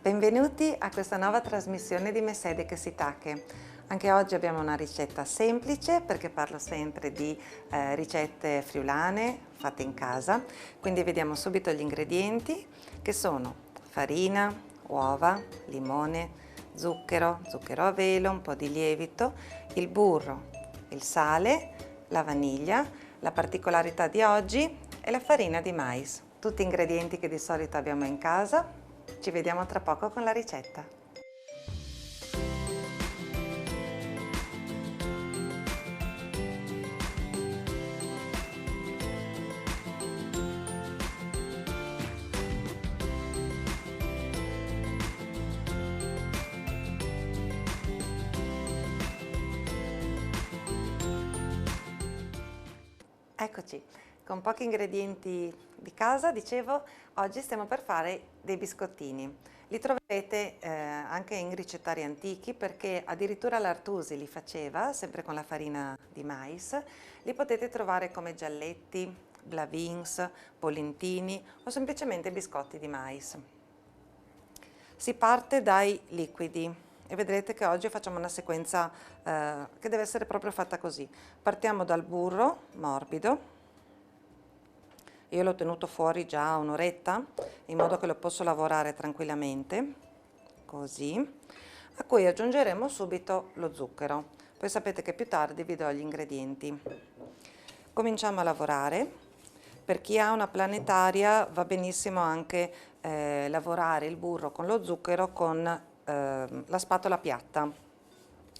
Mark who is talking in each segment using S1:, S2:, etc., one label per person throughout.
S1: Benvenuti a questa nuova trasmissione di Mesedeke Sitake. Anche oggi abbiamo una ricetta semplice perché parlo sempre di ricette friulane fatte in casa, quindi vediamo subito gli ingredienti che sono farina, uova, limone, zucchero a velo, un po' di lievito, il burro, il sale, la vaniglia. La particolarità di oggi è la farina di mais, tutti ingredienti che di solito abbiamo in casa. Ci vediamo tra poco con la ricetta. Eccoci, con pochi ingredienti di casa, dicevo, oggi stiamo per fare dei biscottini. Li troverete anche in ricettari antichi perché addirittura l'Artusi li faceva, sempre con la farina di mais. Li potete trovare come gialletti, blavins, polentini o semplicemente biscotti di mais. Si parte dai liquidi e vedrete che oggi facciamo una sequenza che deve essere proprio fatta così. Partiamo dal burro morbido. Io l'ho tenuto fuori già un'oretta in modo che lo posso lavorare tranquillamente, così, a cui aggiungeremo subito lo zucchero. Poi sapete che più tardi vi do gli ingredienti. Cominciamo a lavorare. Per chi ha una planetaria va benissimo anche lavorare il burro con lo zucchero con la spatola piatta,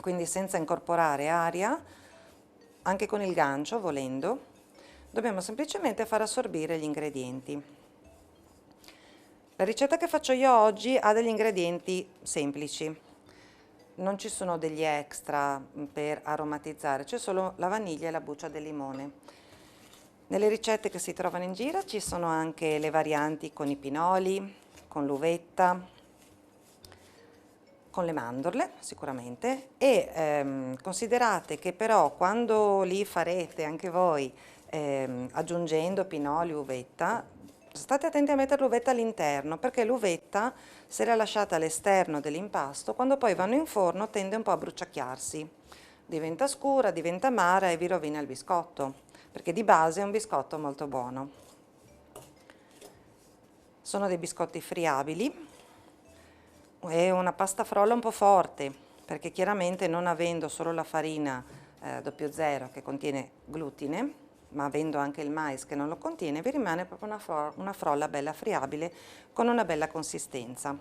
S1: quindi senza incorporare aria, anche con il gancio volendo. Dobbiamo semplicemente far assorbire gli ingredienti. La ricetta che faccio io oggi ha degli ingredienti semplici, non ci sono degli extra per aromatizzare, c'è solo la vaniglia e la buccia del limone. Nelle ricette che si trovano in giro ci sono anche le varianti con i pinoli, con l'uvetta, con le mandorle sicuramente e considerate che però quando li farete anche voi aggiungendo pinoli, uvetta, state attenti a mettere l'uvetta all'interno perché l'uvetta, se la lasciate all'esterno dell'impasto, quando poi vanno in forno tende un po' a bruciacchiarsi, diventa scura, diventa amara e vi rovina il biscotto, perché di base è un biscotto molto buono. Sono dei biscotti friabili e una pasta frolla un po' forte, perché chiaramente non avendo solo la farina 00 che contiene glutine, ma avendo anche il mais che non lo contiene, vi rimane proprio una frolla bella friabile con una bella consistenza.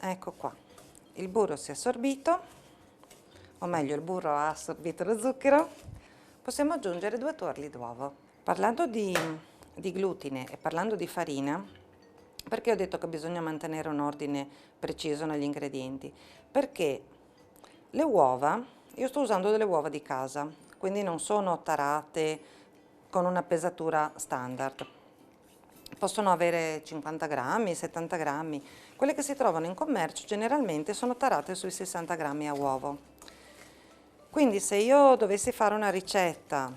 S1: Ecco qua, il burro si è assorbito, o meglio il burro ha assorbito lo zucchero, possiamo aggiungere 2 tuorli d'uovo. Parlando di glutine e parlando di farina, perché ho detto che bisogna mantenere un ordine preciso negli ingredienti? Perché le uova, io sto usando delle uova di casa, quindi non sono tarate con una pesatura standard. Possono avere 50 grammi, 70 grammi. Quelle che si trovano in commercio generalmente sono tarate sui 60 grammi a uovo. Quindi se io dovessi fare una ricetta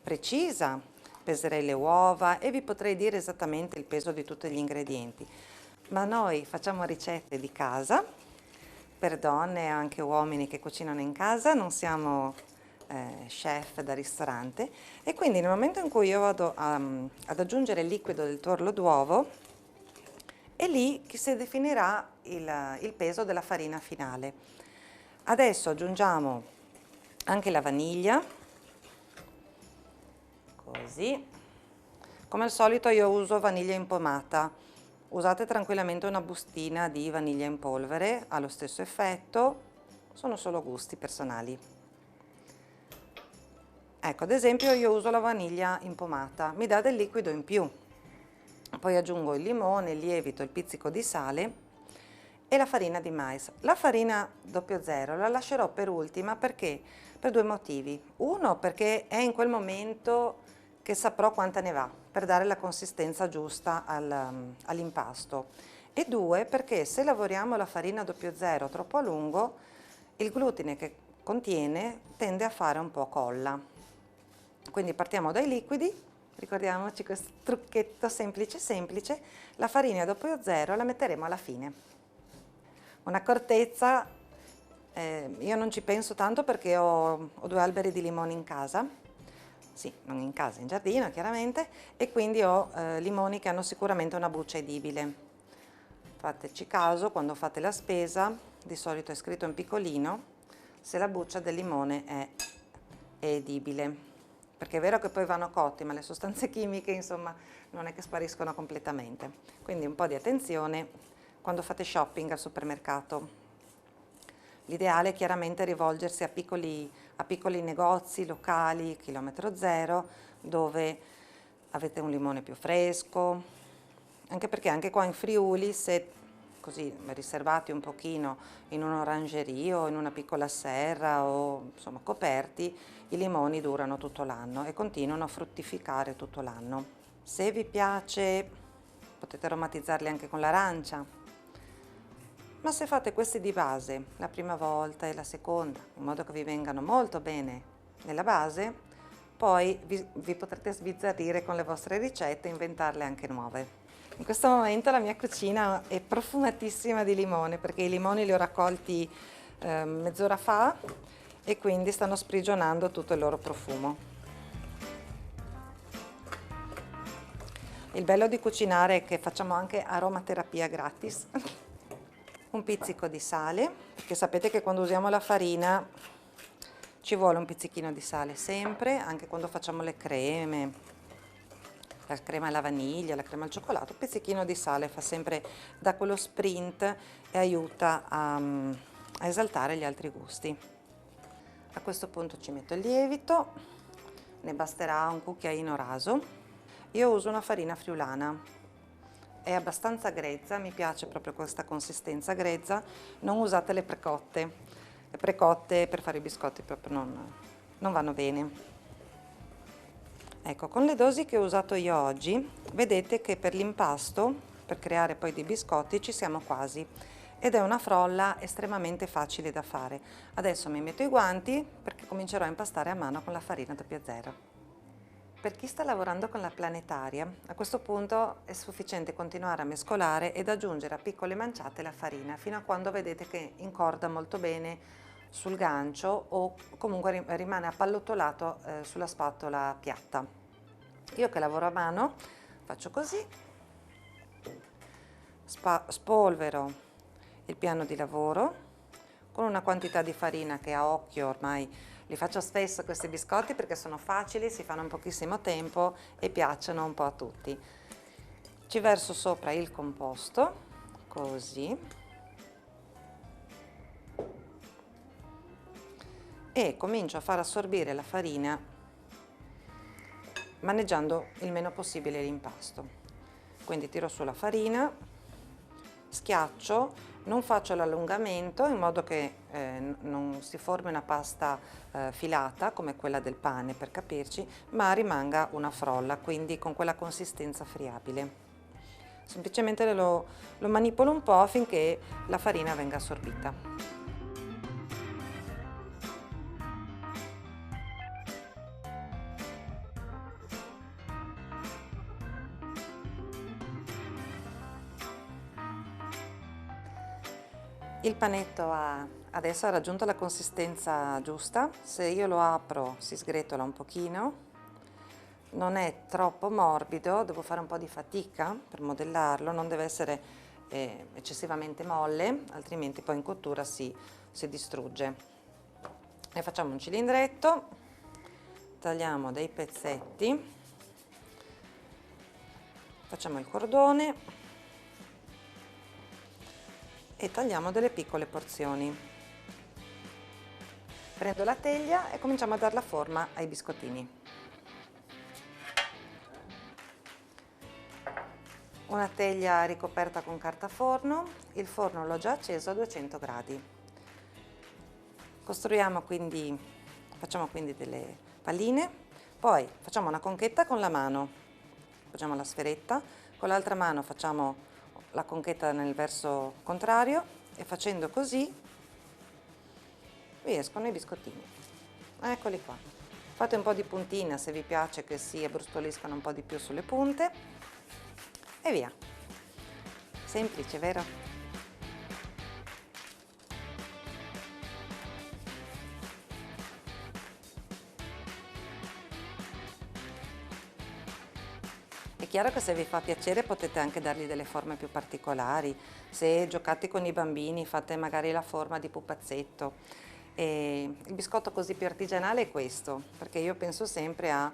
S1: precisa, peserei le uova e vi potrei dire esattamente il peso di tutti gli ingredienti. Ma noi facciamo ricette di casa, per donne e anche uomini che cucinano in casa, non siamo chef da ristorante e quindi nel momento in cui io vado ad aggiungere il liquido del tuorlo d'uovo è lì che si definirà il peso della farina finale. Adesso aggiungiamo anche la vaniglia, così. Come al solito io uso vaniglia in pomata, usate tranquillamente una bustina di vaniglia in polvere, ha lo stesso effetto, sono solo gusti personali. Ecco, ad esempio io uso la vaniglia in pomata, mi dà del liquido in più. Poi aggiungo il limone, il lievito, il pizzico di sale e la farina di mais. La farina 00 la lascerò per ultima perché? Per 2 motivi. Uno, perché è in quel momento che saprò quanta ne va, per dare la consistenza giusta all'impasto. E 2, perché se lavoriamo la farina 00 troppo a lungo, il glutine che contiene tende a fare un po' colla. Quindi partiamo dai liquidi ricordiamoci questo trucchetto semplice semplice, la farina dopo lo zero la metteremo alla fine. Un'accortezza, io non ci penso tanto perché ho 2 alberi di limoni in casa, sì, non in casa, in giardino chiaramente, e quindi ho limoni che hanno sicuramente una buccia edibile. Fateci caso, quando fate la spesa, di solito è scritto in piccolino se la buccia del limone è edibile, perché è vero che poi vanno cotti, ma le sostanze chimiche, insomma, non è che spariscono completamente. Quindi un po' di attenzione quando fate shopping al supermercato. L'ideale è chiaramente rivolgersi a piccoli negozi locali, chilometro zero, dove avete un limone più fresco, anche perché anche qua in Friuli, se così riservati un pochino in un'orangeria o in una piccola serra o insomma coperti, i limoni durano tutto l'anno e continuano a fruttificare tutto l'anno. Se vi piace potete aromatizzarli anche con l'arancia, ma se fate questi di base la prima volta e la seconda, in modo che vi vengano molto bene nella base, poi vi potrete sbizzarrire con le vostre ricette e inventarle anche nuove. In questo momento la mia cucina è profumatissima di limone, perché i limoni li ho raccolti mezz'ora fa e quindi stanno sprigionando tutto il loro profumo. Il bello di cucinare è che facciamo anche aromaterapia gratis. Un pizzico di sale, perché sapete che quando usiamo la farina ci vuole un pizzichino di sale sempre, anche quando facciamo le creme, la crema alla vaniglia, la crema al cioccolato, un pizzichino di sale fa sempre da quello sprint e aiuta a esaltare gli altri gusti. A questo punto ci metto il lievito, ne basterà un cucchiaino raso. Io uso una farina friulana, è abbastanza grezza, mi piace proprio questa consistenza grezza, non usate le precotte. Le precotte per fare i biscotti proprio non vanno bene. Ecco, con le dosi che ho usato io oggi, vedete che per l'impasto, per creare poi dei biscotti, ci siamo quasi. Ed è una frolla estremamente facile da fare. Adesso mi metto i guanti perché comincerò a impastare a mano con la farina 00. Per chi sta lavorando con la planetaria, a questo punto è sufficiente continuare a mescolare ed aggiungere a piccole manciate la farina, fino a quando vedete che incorda molto bene sul gancio o comunque rimane appallottolato sulla spatola piatta. Io che lavoro a mano faccio così, spolvero il piano di lavoro con una quantità di farina che a occhio ormai li faccio spesso questi biscotti perché sono facili, si fanno in pochissimo tempo e piacciono un po' a tutti. Ci verso sopra il composto, così. E comincio a far assorbire la farina maneggiando il meno possibile l'impasto. Quindi tiro su la farina, schiaccio, non faccio l'allungamento in modo che non si formi una pasta filata come quella del pane per capirci, ma rimanga una frolla, quindi con quella consistenza friabile. Semplicemente lo manipolo un po' affinché la farina venga assorbita. Il panetto adesso ha raggiunto la consistenza giusta, se io lo apro si sgretola un pochino, non è troppo morbido, devo fare un po' di fatica per modellarlo, non deve essere eccessivamente molle, altrimenti poi in cottura si distrugge. Ne facciamo un cilindretto, tagliamo dei pezzetti, facciamo il cordone e tagliamo delle piccole porzioni. Prendo la teglia e cominciamo a dar la forma ai biscottini. Una teglia ricoperta con carta forno, il forno l'ho già acceso a 200 gradi. Facciamo quindi delle palline, poi facciamo una conchetta con la mano, facciamo la sferetta, con l'altra mano facciamo la conchetta nel verso contrario e facendo così vi escono i biscottini. Eccoli qua. Fate un po' di puntina se vi piace che si abbrustoliscano un po' di più sulle punte e via. Semplice, vero? È chiaro che se vi fa piacere potete anche dargli delle forme più particolari. Se giocate con i bambini fate magari la forma di pupazzetto. E il biscotto così più artigianale è questo, perché io penso sempre a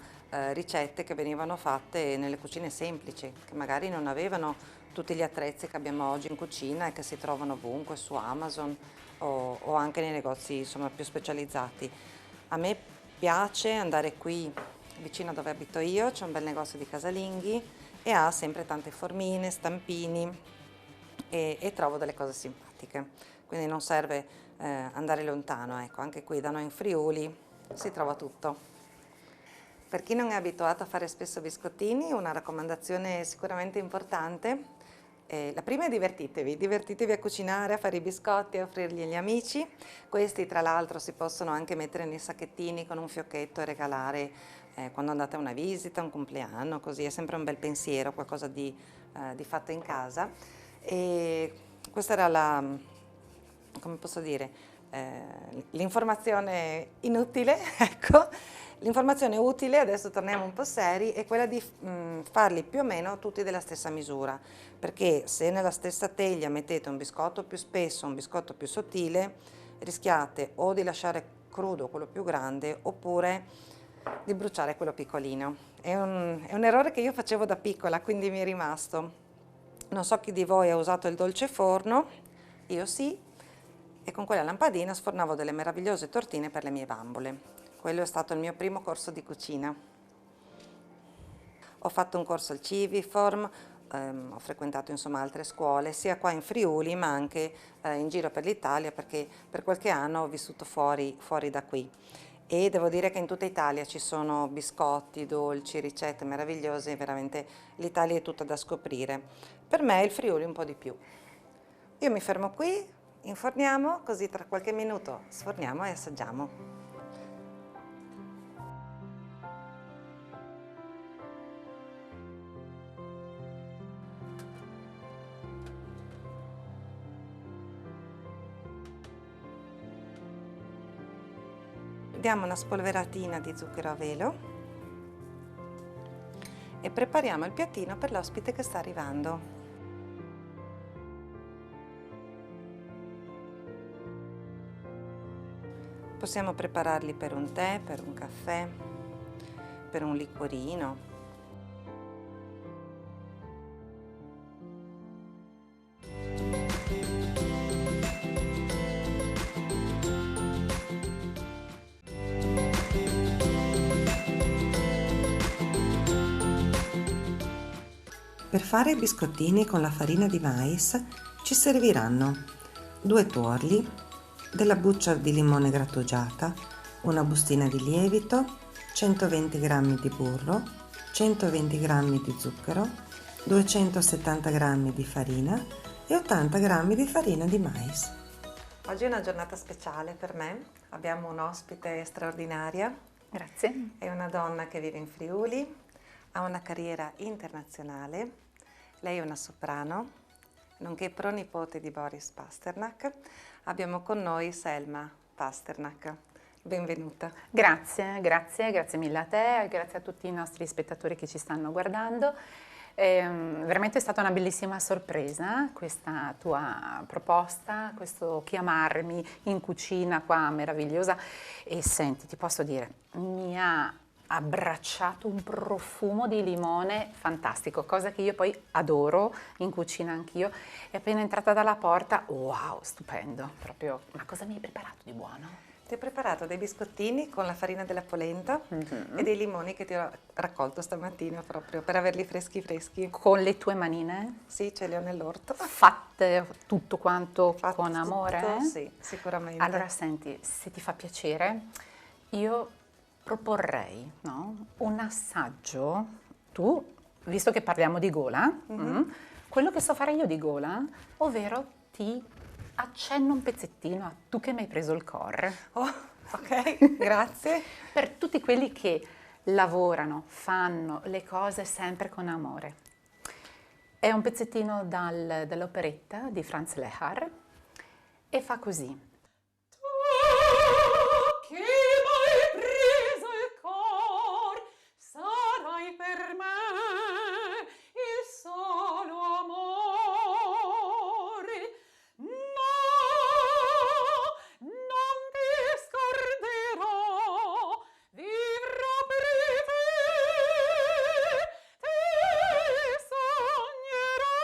S1: ricette che venivano fatte nelle cucine semplici, che magari non avevano tutti gli attrezzi che abbiamo oggi in cucina e che si trovano ovunque su Amazon o anche nei negozi insomma, più specializzati. A me piace andare qui vicino a dove abito io, c'è un bel negozio di casalinghi e ha sempre tante formine, stampini e trovo delle cose simpatiche. Quindi non serve andare lontano, ecco, anche qui da noi in Friuli si trova tutto. Per chi non è abituato a fare spesso biscottini, una raccomandazione sicuramente importante. La prima è divertitevi a cucinare, a fare i biscotti, a offrirli agli amici. Questi tra l'altro si possono anche mettere nei sacchettini con un fiocchetto e regalare quando andate a una visita, un compleanno, così è sempre un bel pensiero, qualcosa di fatto in casa. E questa era la, come posso dire, l'informazione inutile, ecco. L'informazione utile, adesso torniamo un po' seri, è quella di farli più o meno tutti della stessa misura, perché se nella stessa teglia mettete un biscotto più spesso, un biscotto più sottile, rischiate o di lasciare crudo quello più grande oppure di bruciare quello piccolino. È un errore che io facevo da piccola, quindi mi è rimasto. Non so chi di voi ha usato il dolce forno, io sì, e con quella lampadina sfornavo delle meravigliose tortine per le mie bambole. Quello è stato il mio primo corso di cucina. Ho fatto un corso al Civiform, ho frequentato insomma altre scuole, sia qua in Friuli ma anche in giro per l'Italia perché per qualche anno ho vissuto fuori da qui. E devo dire che in tutta Italia ci sono biscotti, dolci, ricette meravigliose, veramente l'Italia è tutta da scoprire. Per me il Friuli un po' di più. Io mi fermo qui, inforniamo, così tra qualche minuto sforniamo e assaggiamo. Diamo una spolveratina di zucchero a velo e prepariamo il piattino per l'ospite che sta arrivando. Possiamo prepararli per un tè, per un caffè, per un liquorino. Per fare i biscottini con la farina di mais ci serviranno 2 tuorli, della buccia di limone grattugiata, una bustina di lievito, 120 g di burro, 120 g di zucchero, 270 g di farina e 80 g di farina di mais. Oggi è una giornata speciale per me, abbiamo un'ospite straordinaria.
S2: Grazie.
S1: È una donna che vive in Friuli, ha una carriera internazionale, lei è una soprano, nonché pronipote di Boris Pasternak. Abbiamo con noi Selma Pasternak. Benvenuta.
S2: Grazie mille a te, grazie a tutti i nostri spettatori che ci stanno guardando. Veramente è stata una bellissima sorpresa questa tua proposta, questo chiamarmi in cucina qua meravigliosa e senti, ti posso dire, mi ha abbracciato un profumo di limone fantastico, cosa che io poi adoro in cucina anch'io. E appena entrata dalla porta, wow, stupendo, proprio. Ma cosa mi hai preparato di buono?
S1: Ti ho preparato dei biscottini con la farina della polenta e dei limoni che ti ho raccolto stamattina proprio per averli freschi freschi.
S2: Con le tue manine?
S1: Sì, ce li ho nell'orto.
S2: Fatte tutto quanto
S1: Fatto
S2: con amore?
S1: tutto, sì, sicuramente.
S2: Allora senti, se ti fa piacere, io proporrei, no, un assaggio. Tu, visto che parliamo di gola, quello che so fare io di gola, ovvero ti accenno un pezzettino a tu che mi hai preso il core.
S1: Oh, Ok, grazie.
S2: Per tutti quelli che lavorano, fanno le cose sempre con amore. È un pezzettino dall'operetta di Franz Lehár e fa così. Che m'hai preso il cor, sarai per me il solo amore. No, non ti scorderò, vivrò per te sognerò,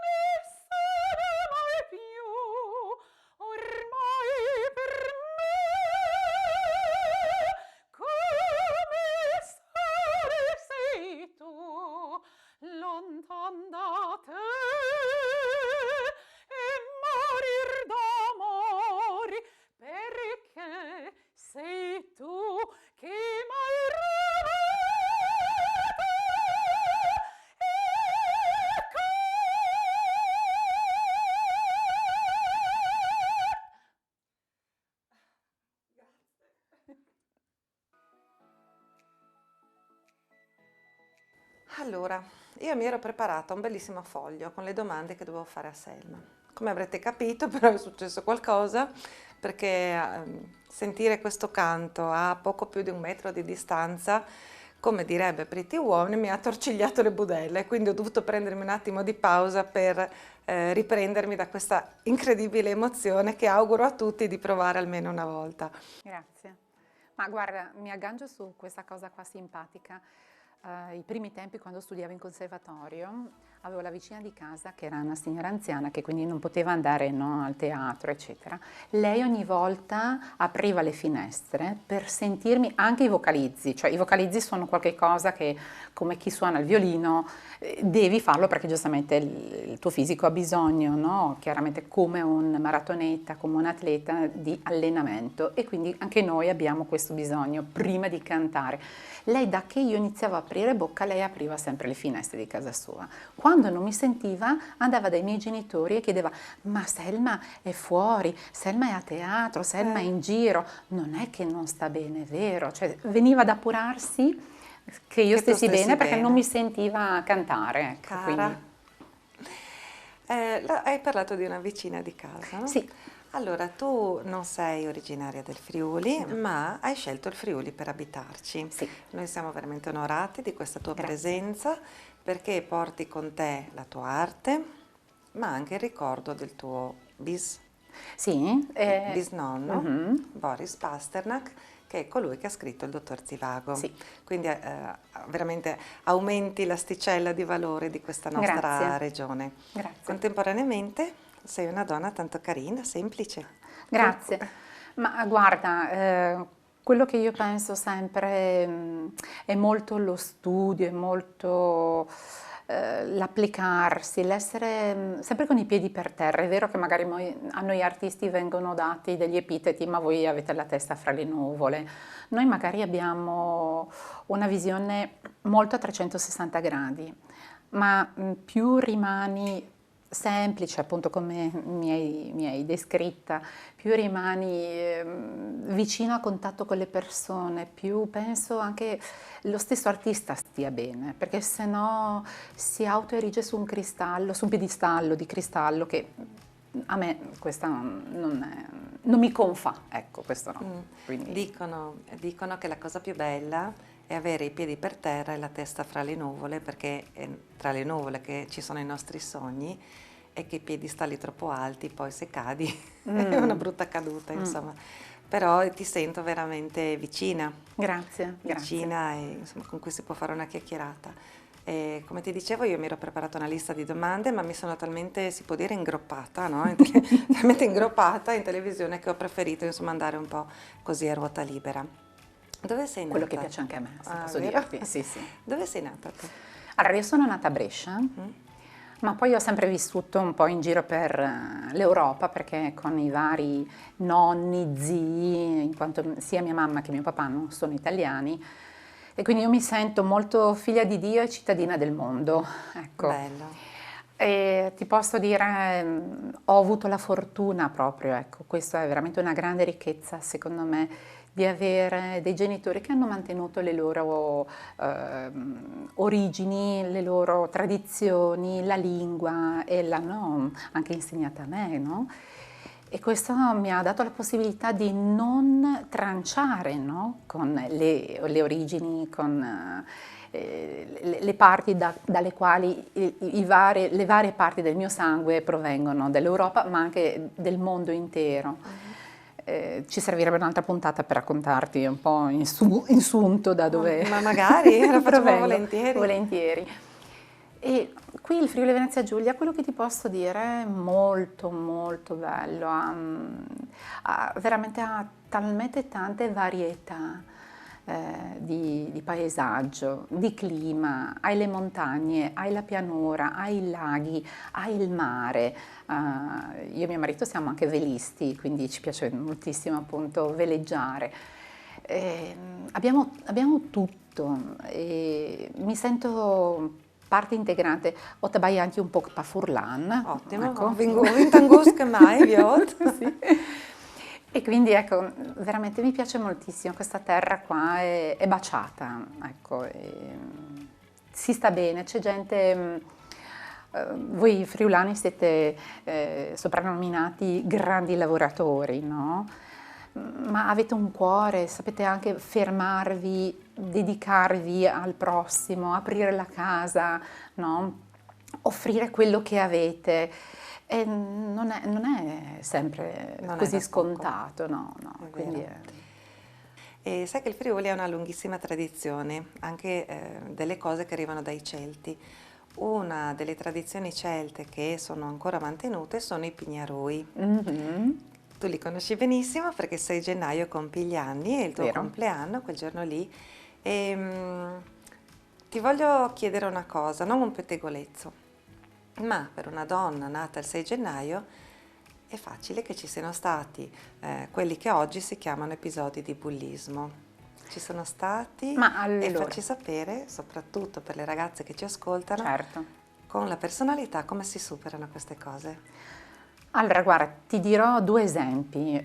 S2: ne sarà mai più, ormai per me, come sole sei tu, lontan da te, e morir d'amore, perché sei tu che m'hai
S1: Allora, io mi ero preparata un bellissimo foglio con le domande che dovevo fare a Selma. Come avrete capito, però è successo qualcosa perché sentire questo canto a poco più di 1 metro di distanza, come direbbe Pretty Woman, mi ha torcigliato le budelle, quindi ho dovuto prendermi un attimo di pausa per riprendermi da questa incredibile emozione che auguro a tutti di provare almeno una volta.
S2: Grazie. Ma guarda, mi aggancio su questa cosa qua simpatica. I primi tempi, quando studiavo in conservatorio, avevo la vicina di casa che era una signora anziana che quindi non poteva andare, no, al teatro, eccetera. Lei ogni volta apriva le finestre per sentirmi anche i vocalizzi, cioè i vocalizzi sono qualche cosa che, come chi suona il violino, devi farlo perché giustamente il tuo fisico ha bisogno, no? Chiaramente come un maratoneta, come un atleta, di allenamento, e quindi anche noi abbiamo questo bisogno prima di cantare. Lei, da che io iniziavo a aprire bocca, lei apriva sempre le finestre di casa sua. Quando non mi sentiva, andava dai miei genitori e chiedeva: ma Selma è fuori, Selma è a teatro, Selma è in giro, non è che non sta bene, vero? Cioè, veniva ad appurarsi che io stessi bene perché non mi sentiva cantare. Ecco,
S1: Cara, hai parlato di una vicina di casa, no?
S2: Sì.
S1: Allora, tu non sei originaria del Friuli,
S2: No.
S1: ma hai scelto il Friuli per abitarci.
S2: Sì.
S1: Noi siamo veramente onorati di questa tua
S2: Grazie.
S1: presenza perché porti con te la tua arte, ma anche il ricordo del tuo
S2: Sì,
S1: bisnonno,
S2: mhm.
S1: Boris Pasternak, che è colui che ha scritto il dottor Zivago.
S2: Sì.
S1: Quindi veramente aumenti l'asticella di valore di questa nostra
S2: Grazie.
S1: regione.
S2: Grazie.
S1: Contemporaneamente sei una donna tanto carina, semplice.
S2: Grazie. Ma guarda, quello che io penso sempre è molto lo studio, è molto l'applicarsi, l'essere sempre con i piedi per terra. È vero che magari a noi artisti vengono dati degli epiteti, ma voi avete la testa fra le nuvole. Noi magari abbiamo una visione molto a 360 gradi, ma più rimani semplice, appunto come mi hai descritta, più rimani vicino a contatto con le persone, più penso anche lo stesso artista stia bene, perché se no si autoerige su un cristallo, su un piedistallo di cristallo che a me questa non mi confà, ecco, questo no. Quindi...
S1: Dicono che la cosa più bella è avere i piedi per terra e la testa fra le nuvole, perché è tra le nuvole che ci sono i nostri sogni, e che i piedistalli troppo alti, poi se cadi è una brutta caduta, insomma. Però ti sento veramente vicina.
S2: Grazie.
S1: Vicina e insomma, con cui si può fare una chiacchierata. E, come ti dicevo, io mi ero preparata una lista di domande, ma mi sono talmente, si può dire, ingroppata, no? Talmente ingroppata in televisione che ho preferito, insomma, andare un po' così a ruota libera. Dove sei nata?
S2: Quello che piace anche a me, se posso
S1: vero?
S2: dirti. Sì, sì.
S1: Dove sei nata tu?
S2: Allora, io sono nata a Brescia, ma poi ho sempre vissuto un po' in giro per l'Europa, perché con i vari nonni, zii, in quanto sia mia mamma che mio papà non sono italiani, e quindi io mi sento molto figlia di Dio e cittadina del mondo. Ecco.
S1: Bello.
S2: E ti posso dire, ho avuto la fortuna proprio, ecco, questa è veramente una grande ricchezza secondo me, di avere dei genitori che hanno mantenuto le loro origini, le loro tradizioni, la lingua e l'hanno anche insegnata a me, no? E questo mi ha dato la possibilità di non tranciare, no? Con le origini, con le parti dalle quali le varie parti del mio sangue provengono dall'Europa, ma anche del mondo intero. Ci servirebbe un'altra puntata per raccontarti un po' in sunto da dove
S1: Ma magari, lo facciamo
S2: provengo.
S1: volentieri.
S2: Volentieri. E qui il Friuli Venezia Giulia, quello che ti posso dire è molto molto bello, veramente ha talmente tante varietà di paesaggio, di clima, hai le montagne, hai la pianura, hai i laghi, hai il mare. Io e mio marito siamo anche velisti, quindi ci piace moltissimo appunto veleggiare. Abbiamo tutto e mi sento parte integrante. Och dabei är anche un po' på Furlan.
S1: Ottimo,
S2: Ecco.
S1: Vintangus che mai, Viot.
S2: Sì. E quindi ecco, veramente mi piace moltissimo, questa terra qua è baciata, ecco, si sta bene, c'è gente, voi friulani siete soprannominati grandi lavoratori, no? Ma avete un cuore, sapete anche fermarvi, dedicarvi al prossimo, aprire la casa, no? Offrire quello che avete. E non è sempre
S1: Non è
S2: così
S1: da poco.
S2: scontato, no, no.
S1: È
S2: Quindi
S1: vero. E sai che il Friuli ha una lunghissima tradizione, anche delle cose che arrivano dai Celti. Una delle tradizioni celte che sono ancora mantenute sono i pignaroi.
S2: Mhm.
S1: Tu li conosci benissimo perché il 6 gennaio compi gli anni, è il tuo
S2: Vero.
S1: compleanno, quel giorno lì. E, ti voglio chiedere una cosa, non un pettegolezzo, ma per una donna nata il 6 gennaio è facile che ci siano stati quelli che oggi si chiamano episodi di bullismo. Ci sono stati
S2: Ma
S1: e
S2: allora,
S1: facci sapere, soprattutto per le ragazze che ci ascoltano,
S2: certo.
S1: con la personalità come si superano queste cose.
S2: Allora, guarda, ti dirò due esempi.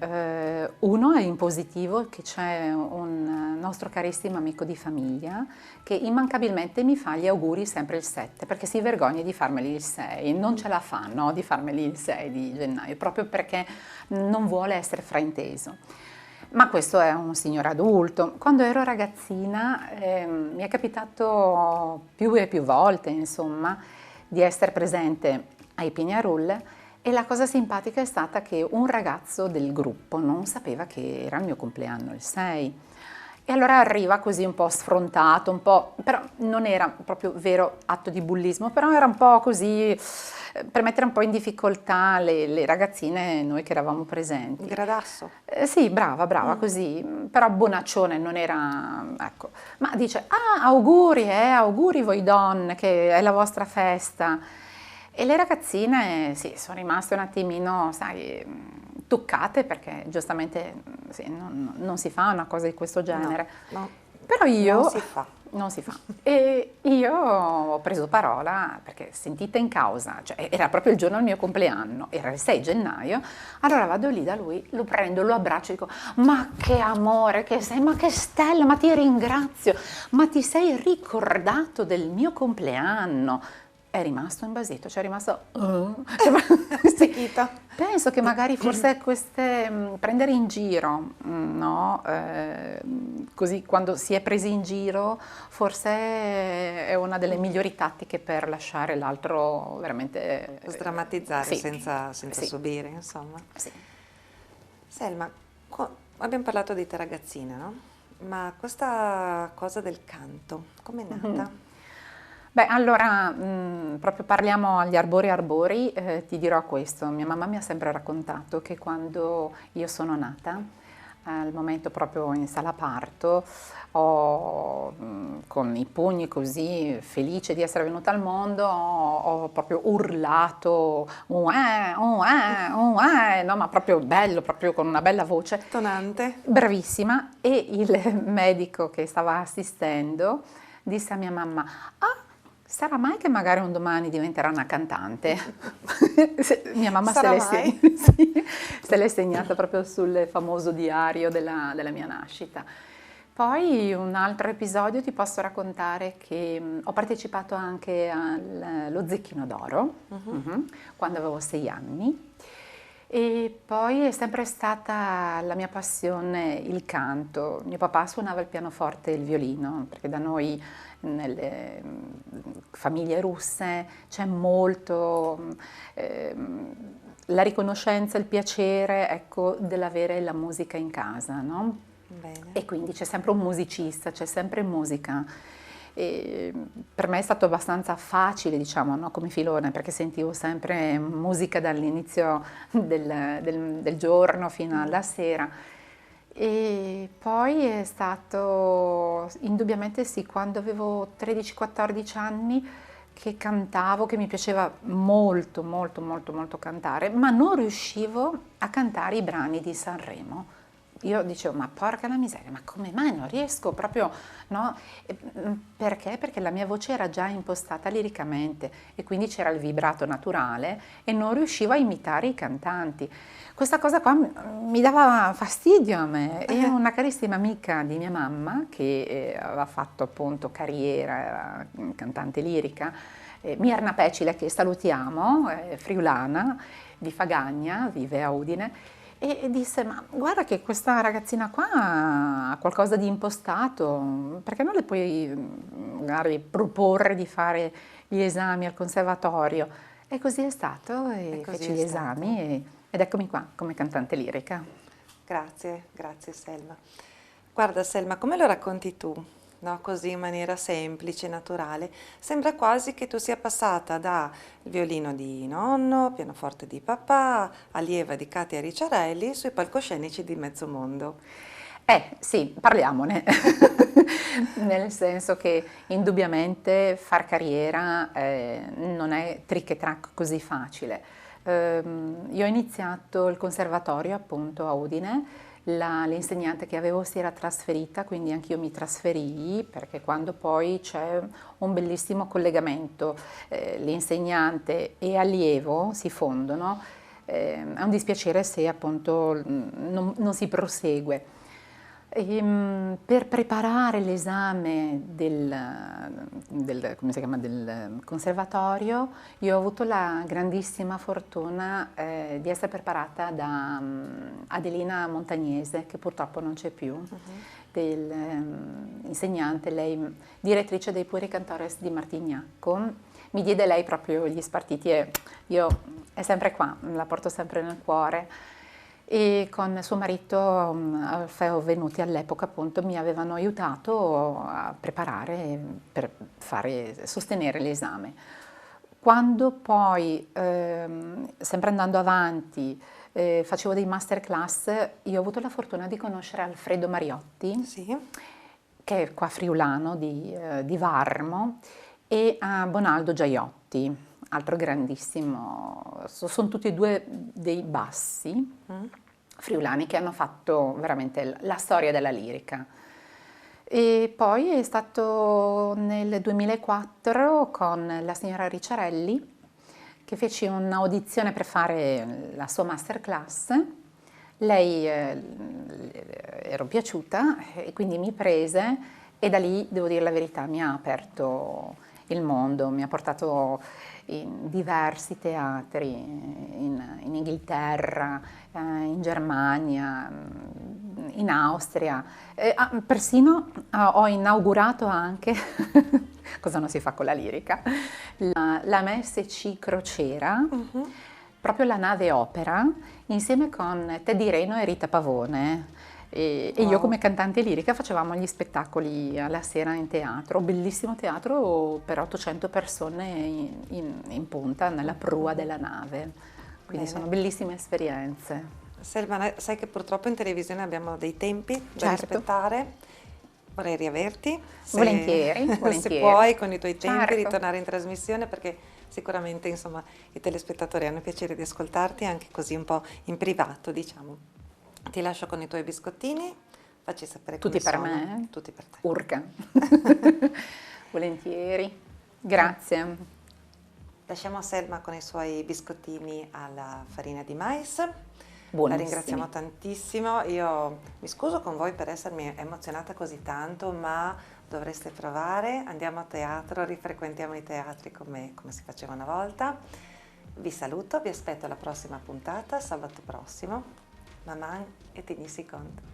S2: Uno è in positivo, che c'è un nostro carissimo amico di famiglia che immancabilmente mi fa gli auguri sempre il 7, perché si vergogna di farmeli il 6, non ce la fa, no, di farmeli il 6 di gennaio, proprio perché non vuole essere frainteso. Ma questo è un signore adulto. Quando ero ragazzina mi è capitato più e più volte, insomma, di essere presente ai Pignarul. E la cosa simpatica è stata che un ragazzo del gruppo non sapeva che era il mio compleanno il 6 e allora arriva così un po' sfrontato, un po', però non era proprio vero atto di bullismo, però era un po' così per mettere un po' in difficoltà le ragazzine, noi che eravamo presenti.
S1: Gradasso.
S2: Sì, brava, così, però bonaccione, non era, ecco. Ma dice, auguri voi donne, che è la vostra festa. E le ragazzine, sì, sono rimaste un attimino, sai, toccate perché giustamente sì, non si fa una cosa di questo genere.
S1: No,
S2: Però io...
S1: non si fa.
S2: Non si fa. E io ho preso parola perché sentita in causa, cioè era proprio il giorno del mio compleanno, era il 6 gennaio, allora vado lì da lui, lo prendo, lo abbraccio e dico ma che amore che sei, ma che stella, ma ti ringrazio, ma ti sei ricordato del mio compleanno. È rimasto imbasito, cioè è rimasto...
S1: Sì.
S2: Penso che magari forse queste prendere in giro, no? Così quando si è presi in giro, forse è una delle migliori tattiche per lasciare l'altro veramente...
S1: Sdrammatizzare
S2: sì,
S1: senza
S2: sì,
S1: subire, insomma.
S2: sì.
S1: Selma, abbiamo parlato di te ragazzina, no? Ma questa cosa del canto, com'è nata?
S2: Beh, allora, proprio parliamo agli arbori, ti dirò questo. Mia mamma mi ha sempre raccontato che quando io sono nata, al momento proprio in sala parto, con i pugni così felice di essere venuta al mondo, ho proprio urlato, no, ma proprio bello, proprio con una bella voce.
S1: Tonante.
S2: Bravissima. E il medico che stava assistendo disse a mia mamma, Sarà mai che magari un domani diventerà una cantante? Mia mamma
S1: Sarà mai?
S2: sì, se l'è segnata proprio sul famoso diario della mia nascita. Poi un altro episodio ti posso raccontare che ho partecipato anche allo Zecchino d'Oro, quando avevo 6 anni. E poi è sempre stata la mia passione il canto. Mio papà suonava il pianoforte e il violino, perché da noi nelle famiglie russe c'è molto la riconoscenza, il piacere, ecco, dell'avere la musica in casa, no?
S1: Bene.
S2: E quindi c'è sempre un musicista, c'è sempre musica. E per me è stato abbastanza facile, diciamo, no, come filone, perché sentivo sempre musica dall'inizio del giorno fino alla sera. E poi è stato indubbiamente sì, quando avevo 13-14 anni che cantavo, che mi piaceva molto, molto, molto, molto cantare, ma non riuscivo a cantare i brani di Sanremo. Io dicevo, ma porca la miseria, ma come mai non riesco proprio, no? Perché? Perché la mia voce era già impostata liricamente e quindi c'era il vibrato naturale e non riuscivo a imitare i cantanti. Questa cosa qua mi dava fastidio a me e una carissima amica di mia mamma che aveva fatto appunto carriera, era cantante lirica, Mirna Pecile, che salutiamo, è friulana, di Fagagna, vive a Udine, e disse, ma guarda che questa ragazzina qua ha qualcosa di impostato, perché non le puoi magari proporre di fare gli esami al conservatorio? E così è stato,
S1: E
S2: e
S1: così
S2: feci
S1: è
S2: gli esami
S1: stato.
S2: ed eccomi qua come cantante lirica.
S1: Grazie, grazie Selma. Guarda Selma, come lo racconti tu? No, così in maniera semplice, naturale. Sembra quasi che tu sia passata dal violino di nonno, pianoforte di papà, allieva di Katia Ricciarelli sui palcoscenici di mezzo mondo.
S2: Sì, parliamone, nel senso che indubbiamente far carriera non è trick e track così facile. Io ho iniziato il conservatorio appunto a Udine, l'insegnante che avevo si era trasferita, quindi anch'io mi trasferii perché quando poi c'è un bellissimo collegamento, l'insegnante e allievo si fondono, è un dispiacere se appunto non si prosegue. Per preparare l'esame come si chiama, del conservatorio, io ho avuto la grandissima fortuna di essere preparata da Adelina Montagnese, che purtroppo non c'è più, insegnante, lei direttrice dei Pueri Cantores di Martignacco. Mi diede lei proprio gli spartiti e io è sempre qua, la porto sempre nel cuore. E con suo marito Alfeo Venuti all'epoca appunto mi avevano aiutato a preparare per sostenere l'esame. Quando poi, sempre andando avanti, facevo dei masterclass, io ho avuto la fortuna di conoscere Alfredo Mariotti,
S1: Sì?
S2: che è qua friulano di Varmo, e a Bonaldo Giaiotti, altro grandissimo, sono tutti e due dei bassi friulani che hanno fatto veramente la storia della lirica. E poi è stato nel 2004 con la signora Ricciarelli che feci un'audizione per fare la sua masterclass. Lei ero piaciuta e quindi mi prese e da lì, devo dire la verità, mi ha aperto il mondo, mi ha portato in diversi teatri, in Inghilterra, in Germania, in Austria. Persino ho inaugurato anche, cosa non si fa con la lirica, la MSC Crociera, proprio la nave opera, insieme con Teddy Reno e Rita Pavone. E io come cantante lirica facevamo gli spettacoli alla sera in teatro, bellissimo teatro per 800 persone in punta nella prua della nave, quindi
S1: Bene.
S2: sono bellissime esperienze.
S1: Selma, sai che purtroppo in televisione abbiamo dei tempi da
S2: Certo.
S1: rispettare. Vorrei riaverti,
S2: Volentieri,
S1: se
S2: volentieri.
S1: puoi, con i tuoi tempi,
S2: Certo.
S1: ritornare in trasmissione perché sicuramente insomma, i telespettatori hanno piacere di ascoltarti anche così un po' in privato, diciamo. Ti lascio con i tuoi biscottini, facci sapere
S2: Tutti
S1: come
S2: per
S1: sono.
S2: me?
S1: Tutti per te.
S2: Urca. Volentieri. Grazie.
S1: Lasciamo Selma con i suoi biscottini alla farina di mais. La
S2: Buonissimi.
S1: ringraziamo tantissimo. Io mi scuso con voi per essermi emozionata così tanto, ma dovreste provare. Andiamo a teatro, rifrequentiamo i teatri come si faceva una volta. Vi saluto, vi aspetto alla prossima puntata, sabato prossimo. Maman e Tenisi Conto.